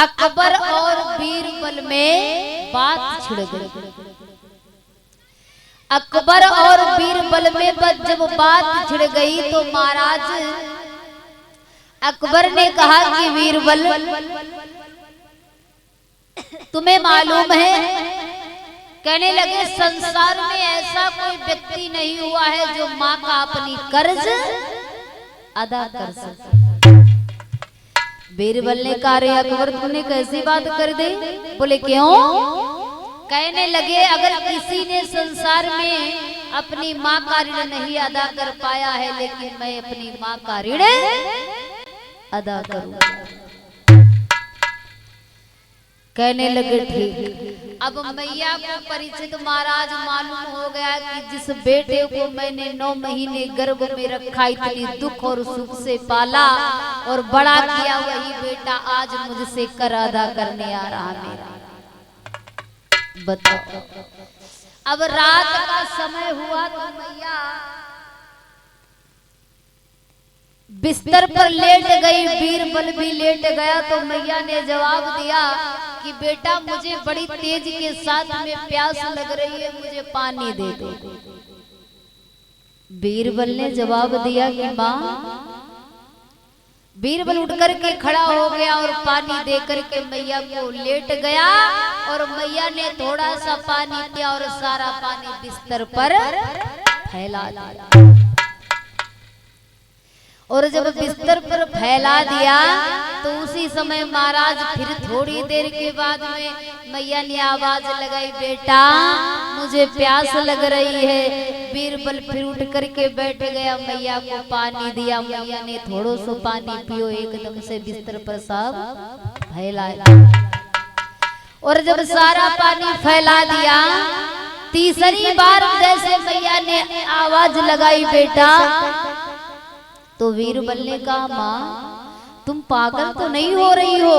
अकबर और बीरबल में बात छिड़ गई। अकबर और बीरबल में जब बात छिड़ गई तो महाराज अकबर ने कहा कि बीरबल, तुम्हें मालूम है, कहने लगे संसार में ऐसा कोई व्यक्ति नहीं हुआ है जो माँ का अपनी कर्ज अदा कर सके। बीरबल ने कहा, रे अकबर, तुमने कैसी बात कर दी? बोले क्यों? कहने लगे अगर किसी ने संसार में अपनी माँ का ऋण नहीं अदा कर पाया है, लेकिन मैं अपनी माँ का ऋण अदा करूंगा। कहने लगे ठीक। अब मैया को परिचित महाराज मालूम हो गया कि जिस बेटे को मैंने 9 महीने गर्भ में रखा, इतनी दुख और सुख से पाला और बड़ा किया, वही बेटा आज मुझसे कर अदा करने आ रहा मेरा। बताओ। अब रात का समय हुआ तो मैया बिस्तर पर लेट गई, बीरबल भी लेट गया। तो मैया ने जवाब दिया कि बेटा, मुझे बड़ी तेज के साथ में प्यास लग रही है, मुझे पानी दे दो। बीरबल ने जवाब दिया कि माँ। बीरबल उठकर के खड़ा हो गया और पानी देकर के मैया को लेट गया और मैया ने थोड़ा सा पानी पिया और सारा पानी बिस्तर पर फैला दिया। और जब बिस्तर पर फैला दिया तो उसी समय महाराज फिर थोड़ी देर के बाद में मैया ने आवाज लगाई, बेटा मुझे प्यास लग रही है। बीरबल फिर उठ करके बैठ गया, मैया को पानी दिया। मैया ने थोड़ो सो पानी पियो, एकदम से बिस्तर पर सब फैला। और जब सारा पानी फैला दिया, तीसरी बार जैसे मैया ने आवाज लगाई, बेटा, तो बीरबल ने कहा, माँ तुम पागल तो नहीं हो रही हो?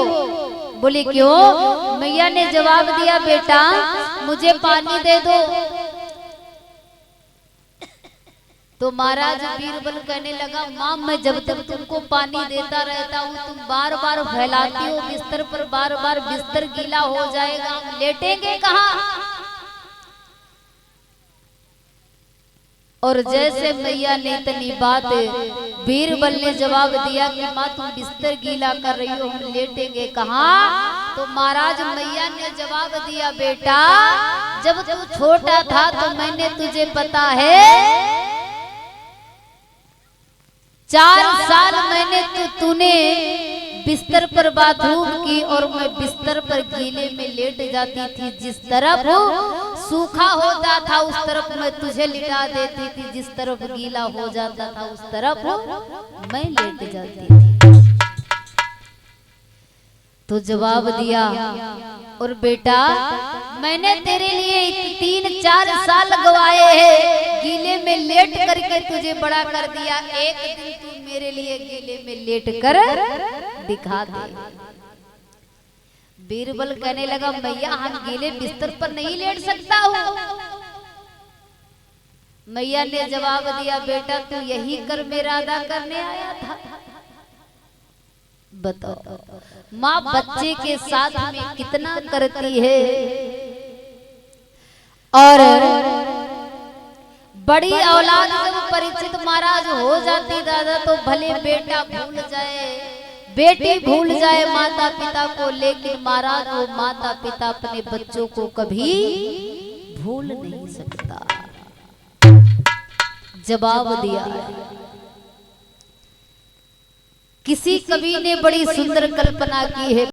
बोले क्यों? मैया ने जवाब दिया, बेटा मुझे पानी दे दो। तो महाराज बीरबल कहने लगा, माँ मैं जब तक तुमको पानी देता रहता हूँ, तुम बार बार फैलाती हो बिस्तर पर, बार बार बिस्तर गीला हो जाएगा, हम लेटेंगे कहाँ? और जैसे मैया ने इतनी बात, बीरबल ने जवाब दिया कि माँ तुम बिस्तर गीला कर रही हो, हम लेटेंगे कहाँ? तो महाराज मैया ने जवाब दिया, बेटा जब तू छोटा था तो मैंने तुझे पता है 4 साल मैंने तूने बिस्तर पर बाथरूम की और मैं बिस्तर पर गीले में लेट जाती थी। जिस तरफ सूखा होता था उस तरफ मैं तुझे लिटा देती थी, जिस तरफ गीला हो जाता था उस तरफ मैं लेट जाती थी। तो जवाब दिया, और बेटा मैंने तेरे लिए 3-4 साल गवाए हैं, गीले में लेट करके तुझे बड़ा कर दिया, एक दिन तू मेरे लिए गीले में लेट कर दिखा दे। बीरबल कहने लगा, मैया हम गीले बिस्तर पर नहीं लेट सकता हूँ। मैया ने जवाब दिया, बेटा तू यही कर मेरा अदा करने आया था। बताओ माँ बच्चे के साथ में कितना करती है। और बड़ी औलाद जब परिचित महाराज हो जाती दादा, तो भले बेटा भूल जाए, बेटी भूल जाए माता पिता को, लेकिन महाराज वो माता पिता अपने बच्चों को कभी भूल नहीं सकता। जवाब दिया। किसी कवि ने बड़ी सुंदर कल्पना की है।